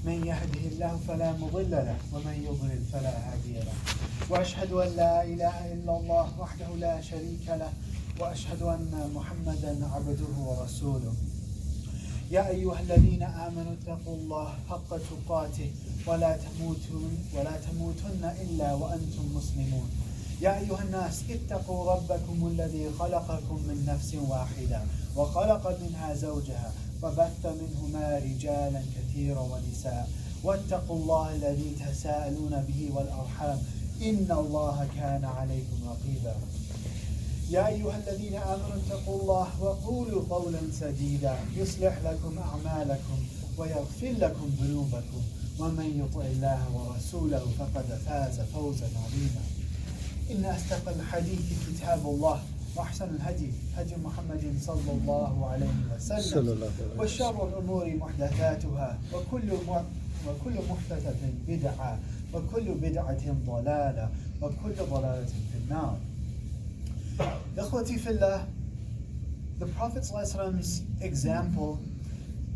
من يهده الله فلا مضل له ومن يضلل فلا هادي له وأشهد أن لا إله إلا الله وحده لا شريك له وأشهد أن محمدا عبده ورسوله يا أيها الذين آمنوا اتقوا الله حق تقاته ولا تموتن إلا وأنتم مسلمون يا أيها الناس اتقوا ربكم الذي خلقكم من نفس واحدة وخلق منها زوجها وبث منهما رجالا كثيرا ونساء واتقوا الله الذي تساءلون به والأرحام إن الله كان عليكم رقيبا يا أيها الذين آمنوا اتقوا الله وقولوا قولا سديدا يصلح لكم أعمالكم ويغفر لكم ذنوبكم ومن يطع الله ورسوله فقد فاز فوزا عظيما إن أصدق الحديث كتاب الله وأحسن الهدي هدي محمد صلى الله عليه وسلم وشر الأمور محدثاتها وكل محدثة بدعة وكل بدعة ضلالة وكل ضلالة في النار. Ikhwati fillah, the Prophet ﷺ's example,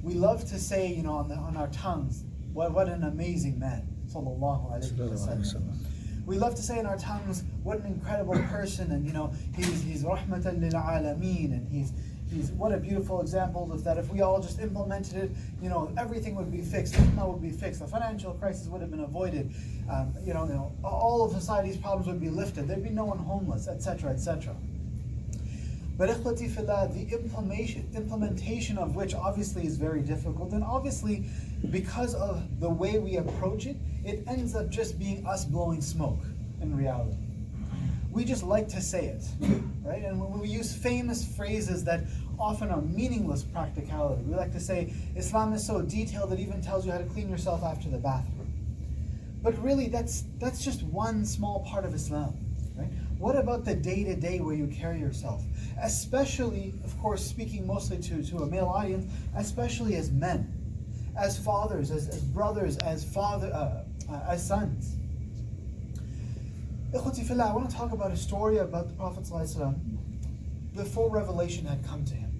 we love to say, on our tongues, what an amazing man, sallallahu alayhi wa sallam. We love to say in our tongues, what an incredible person, and he's rahmatan lil alameen, and he's what a beautiful example of that. If we all just implemented it, everything would be fixed, Jummah would be fixed, the financial crisis would have been avoided, all of society's problems would be lifted, there'd be no one homeless, etc., etc. But ikhwati fillah, the implementation of which obviously is very difficult, and obviously because of the way we approach it, it ends up just being us blowing smoke in reality. We just like to say it, right? And when we use famous phrases that often are meaningless practicality, we like to say, Islam is so detailed that it even tells you how to clean yourself after the bathroom. But really, that's just one small part of Islam, right? What about the day-to-day where you carry yourself? Especially, of course, speaking mostly to a male audience, especially as men, as fathers, as brothers, as sons. Ikhwati fillah, I want to talk about a story about the Prophet ﷺ before revelation had come to him.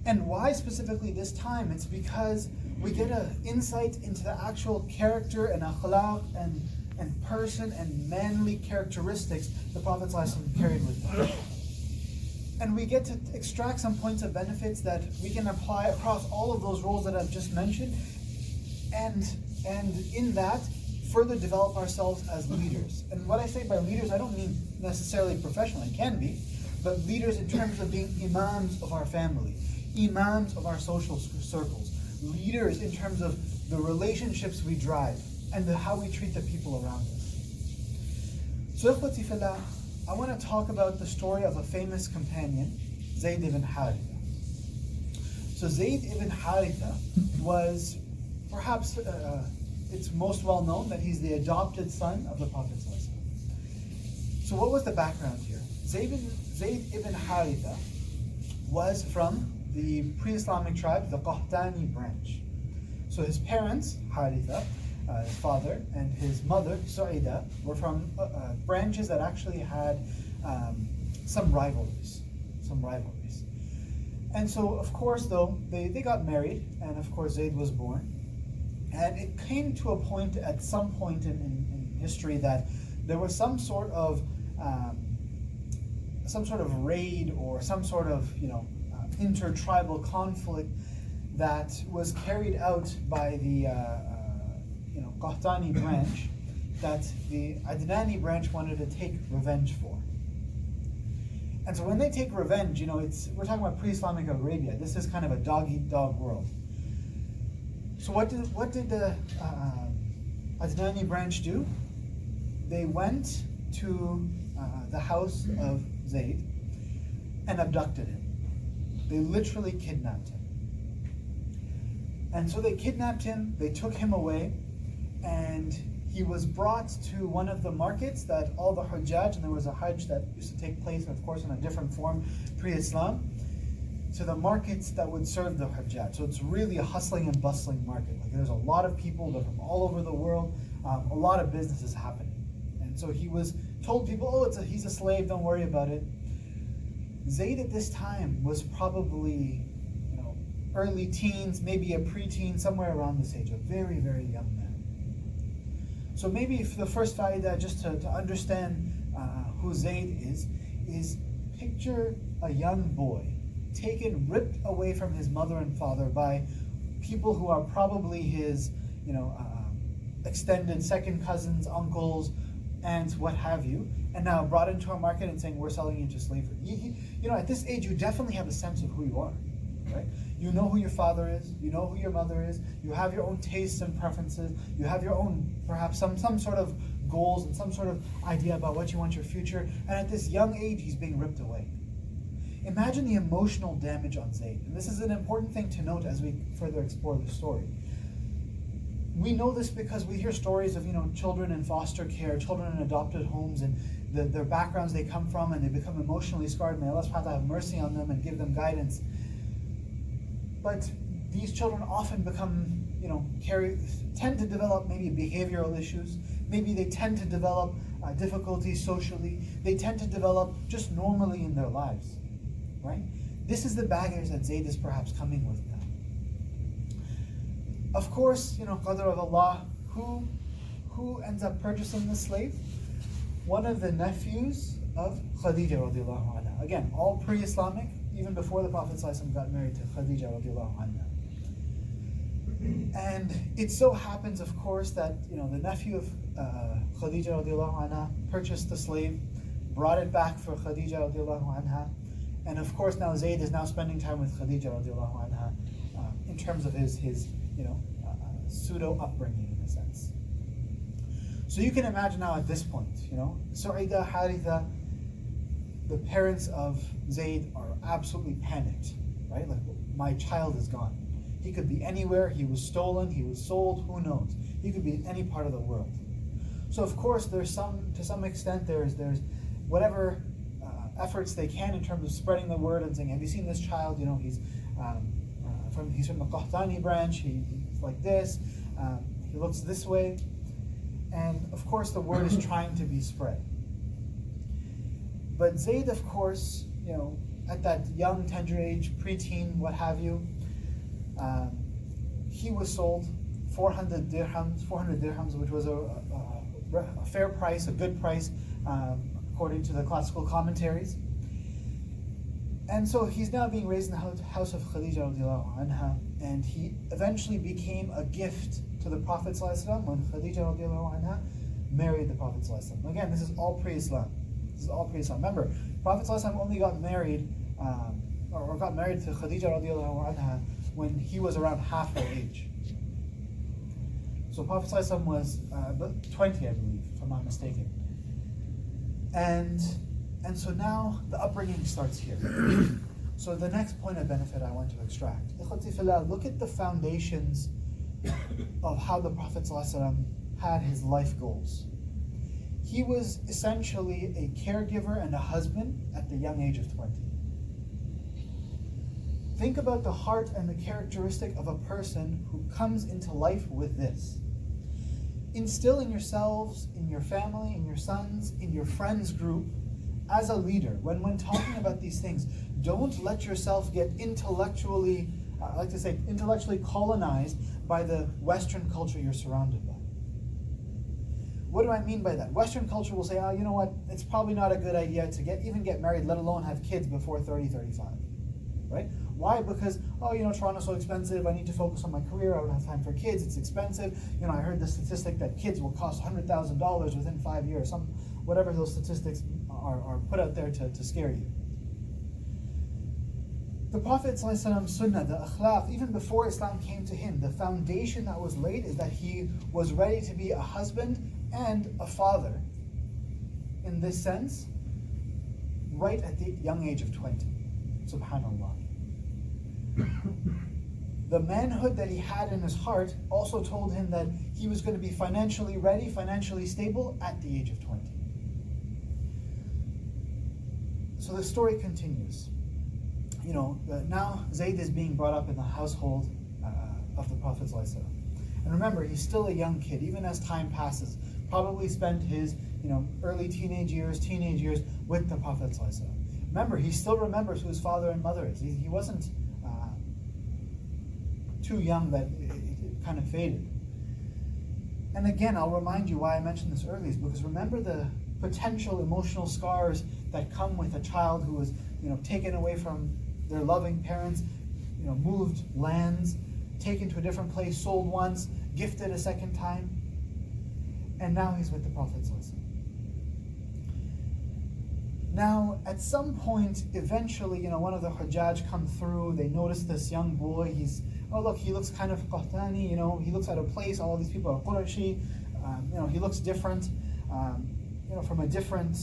And why specifically this time? It's because we get an insight into the actual character and akhlaq and person and manly characteristics the Prophet ﷺ carried with him. And we get to extract some points of benefits that we can apply across all of those roles that I've just mentioned, and in that further develop ourselves as leaders. And what I say by leaders, I don't mean necessarily professional, it can be, but leaders in terms of being imams of our family, imams of our social circles, leaders in terms of the relationships we drive and how we treat the people around us. So ikhwati fillah, I want to talk about the story of a famous companion, Zayd ibn Haritha. So Zayd ibn Haritha was perhaps, it's most well known that he's the adopted son of the Prophet. So what was the background here? Zayd ibn Haritha was from the pre-Islamic tribe, the Qahtani branch. So his parents, Haritha, his father, and his mother, Su'ida, were from branches that actually had some rivalries. And so, of course, though, they got married, and of course Zayd was born. And it came to a point, at some point in history, that there was some sort of raid or some sort of intertribal conflict that was carried out by the Qahtani branch that the Adnani branch wanted to take revenge for. And so when they take revenge, we're talking about pre-Islamic Arabia. This is kind of a dog-eat-dog world. So what did the Adnani branch do? They went to the house of Zayd and abducted him. They literally kidnapped him. And so they kidnapped him, they took him away, and he was brought to one of the markets that all the Hujjaj, and there was a Hajj that used to take place, of course, in a different form pre-Islam, to the markets that would serve the Hujjaj. So it's really a hustling and bustling market. Like there's a lot of people, they're from all over the world, a lot of business is happening. And so he was told people, he's a slave, don't worry about it. Zayd at this time was probably, early teens, maybe a preteen, somewhere around this age, a very, very young man. So maybe for the first fa'idah, just to understand who Zayd is picture a young boy taken, ripped away from his mother and father by people who are probably his, extended second cousins, uncles, aunts, what have you, and now brought into a market and saying, we're selling you into slavery. At this age, you definitely have a sense of who you are, right? You know who your father is, you know who your mother is, you have your own tastes and preferences, you have your own, perhaps some sort of goals and some sort of idea about what you want your future, and at this young age, he's being ripped away. Imagine the emotional damage on Zayd, and this is an important thing to note as we further explore the story. We know this because we hear stories of children in foster care, children in adopted homes, and their backgrounds they come from, and they become emotionally scarred. May Allah subhanahu wa ta'ala have mercy on them and give them guidance. But these children often become, tend to develop maybe behavioral issues. Maybe they tend to develop difficulties socially. They tend to develop just normally in their lives, right? This is the baggage that Zayd is perhaps coming with now. Of course, qadr of Allah, who ends up purchasing the slave? One of the nephews of Khadija radiallahu anha. Again, all pre-Islamic, even before the Prophet ﷺ got married to Khadija radiallahu anha. And it so happens, of course, that the nephew of Khadija radiallahu anha purchased the slave, brought it back for Khadija radiallahu anha, and of course now Zayd is now spending time with Khadija radiallahu anha in terms of his pseudo upbringing in a sense. So you can imagine now at this point, Su'ida, Haritha, the parents of Zayd are absolutely panicked, right? Like, my child is gone. He could be anywhere, he was stolen, he was sold, who knows? He could be in any part of the world. So of course to some extent there's whatever efforts they can in terms of spreading the word and saying, have you seen this child? He's from the Qahtani branch, he's like this, he looks this way. And of course the word is trying to be spread. But Zayd, of course, at that young, tender age, preteen, what have you, he was sold 400 dirhams, which was a fair price, a good price, according to the classical commentaries. And so he's now being raised in the house of Khadija radiallahu anha, and he eventually became a gift to the Prophet ﷺ when Khadija radiallahu anha married the Prophet ﷺ. Again, this is all pre-Islam. Remember, Prophet ﷺ only got married, or got married to Khadija radiallahu anha when he was around half her age. So Prophet ﷺ was 20, I believe, if I'm not mistaken. And so now the upbringing starts here. So the next point of benefit I want to extract. Look at the foundations of how the Prophet ﷺ had his life goals. He was essentially a caregiver and a husband at the young age of 20. Think about the heart and the characteristic of a person who comes into life with this. Instill in yourselves, in your family, in your sons, in your friends group, as a leader, when talking about these things, don't let yourself get intellectually colonized by the Western culture you're surrounded by. What do I mean by that? Western culture will say, you know what, it's probably not a good idea to even get married, let alone have kids before 30, 35, right? Why? Because, Toronto's so expensive, I need to focus on my career, I don't have time for kids, it's expensive. I heard the statistic that kids will cost $100,000 within 5 years, whatever those statistics are put out there to scare you. The Prophet ﷺ sunnah, the akhlaq, even before Islam came to him, the foundation that was laid is that he was ready to be a husband and a father, in this sense, right at the young age of 20. Subhanallah. The manhood that he had in his heart also told him that he was going to be financially ready, financially stable at the age of 20. So the story continues. Now Zayd is being brought up in the household of the Prophet ﷺ. And remember, he's still a young kid, even as time passes. Probably spent his early teenage years with the Prophet ﷺ. Remember, he still remembers who his father and mother is. He wasn't too young that it kind of faded. And again, I'll remind you why I mentioned this earlier, is because remember the potential emotional scars that come with a child who was, taken away from their loving parents, moved lands, taken to a different place, sold once, gifted a second time, and now he's with the Prophet ﷺ. Now, at some point, eventually, one of the Hujjaj come through, they notice this young boy, he looks kind of Qahtani, he looks at a place, all these people are Qurayshi, he looks different, from a different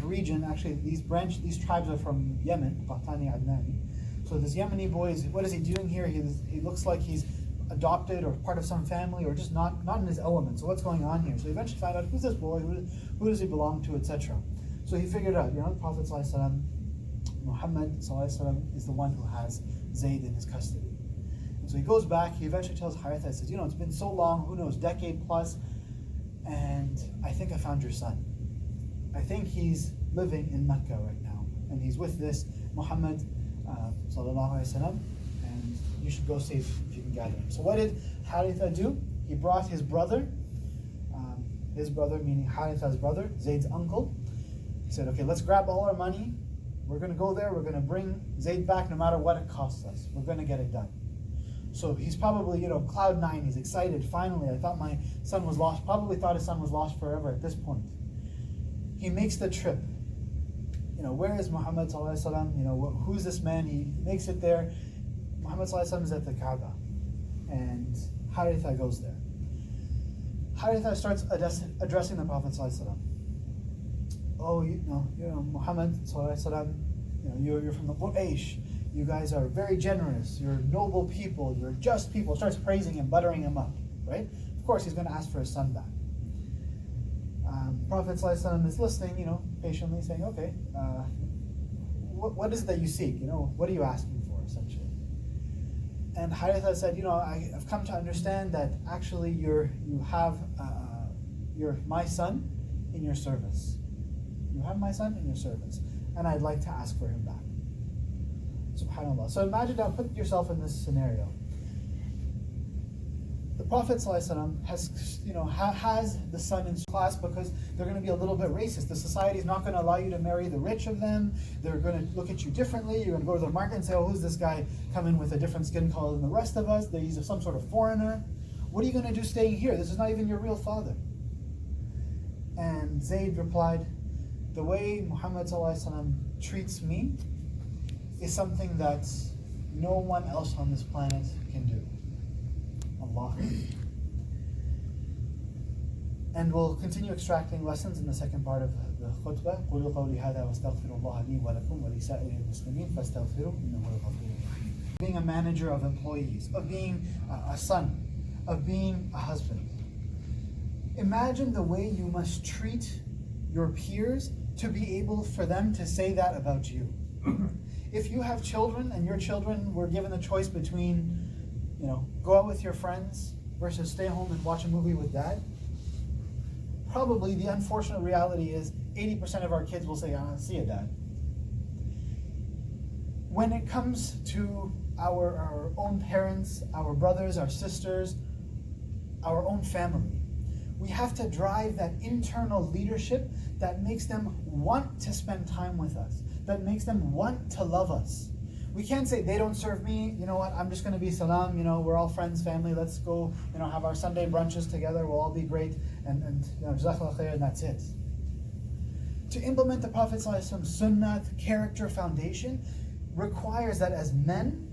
region. Actually, these tribes are from Yemen, Qahtani, Adnani. So this Yemeni boy, what is he doing here? He looks like he's adopted or part of some family or just not in his element. So what's going on here? So he eventually found out, who's this boy, who does he belong to, etc. So he figured out, the Prophet ﷺ, Muhammad ﷺ, is the one who has Zayd in his custody. And so he goes back, he eventually tells Haritha, he says, it's been so long, who knows, decade plus, and I think I found your son. I think he's living in Mecca right now, and he's with this Muhammad sallallahu alaihi wasallam, and you should go see if you can gather him. So what did Haritha do? He brought his brother meaning Haritha's brother, Zayd's uncle. He said, okay, let's grab all our money. We're going to go there. We're going to bring Zayd back no matter what it costs us. We're going to get it done. So he's probably, cloud nine. He's excited. Finally, I thought my son was lost. Probably thought his son was lost forever at this point. He makes the trip. Where is Muhammad sallallahu alaihi wasallam? Who's this man? He makes it there. Muhammad sallallahu alaihi wasallam is at the Kaaba, and Haritha goes there. Haritha starts addressing the Prophet sallallahu alaihi wasallam. Oh, Muhammad sallallahu alaihi wasallam, you're from the Quraysh. You guys are very generous. You're noble people. You're just people. Starts praising him, buttering him up. Right? Of course, he's going to ask for his son back. Prophet ﷺ is listening, patiently saying, okay, what is it that you seek? What are you asking for, essentially? And Haritha said, I've come to understand that actually you're my son in your service. You have my son in your service, and I'd like to ask for him back. SubhanAllah. So imagine now, put yourself in this scenario. The Prophet ﷺ has the son in class because they're going to be a little bit racist. The society is not going to allow you to marry the rich of them. They're going to look at you differently. You're going to go to the market and say, oh, who's this guy coming with a different skin color than the rest of us? He's some sort of foreigner. What are you going to do staying here? This is not even your real father. And Zayd replied, the way Muhammad ﷺ treats me is something that no one else on this planet can do. Allah. And we'll continue extracting lessons in the second part of the khutbah. قُولُوا قَوْلِي هَذَا وَاسْتَغْفِرُوا اللَّهَ لِي وَلَكُمْ وَلِسَائِرِ الْمُسْلِمِينَ فَاسْتَغْفِرُوا إِنَّهُ هُوَ الْغَفُورُ الرَّحِيمُ. Being a manager of employees, of being a son, of being a husband. Imagine the way you must treat your peers to be able for them to say that about you. If you have children and your children were given the choice between go out with your friends versus stay home and watch a movie with dad, probably the unfortunate reality is 80% of our kids will say, see you, dad. When it comes to our own parents, our brothers, our sisters, our own family, we have to drive that internal leadership that makes them want to spend time with us, that makes them want to love us. We can't say, they don't serve me, you know what, I'm just going to be salam, we're all friends, family, let's go, have our Sunday brunches together, we'll all be great, and jazakallah khair, and that's it. To implement the Prophet ﷺ sunnah, character foundation, requires that as men,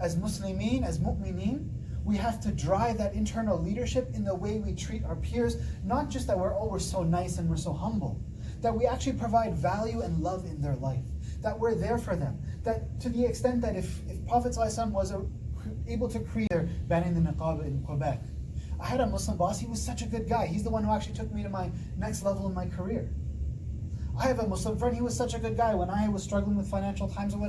as muslimin, as mu'mineen, we have to drive that internal leadership in the way we treat our peers, not just that we're so nice and we're so humble, that we actually provide value and love in their life, that we're there for them, that to the extent that if Prophet ﷺ was able to create banning the niqab in Quebec, I had a Muslim boss, he was such a good guy, he's the one who actually took me to my next level in my career. I have a Muslim friend, he was such a good guy when I was struggling with financial times or whatever.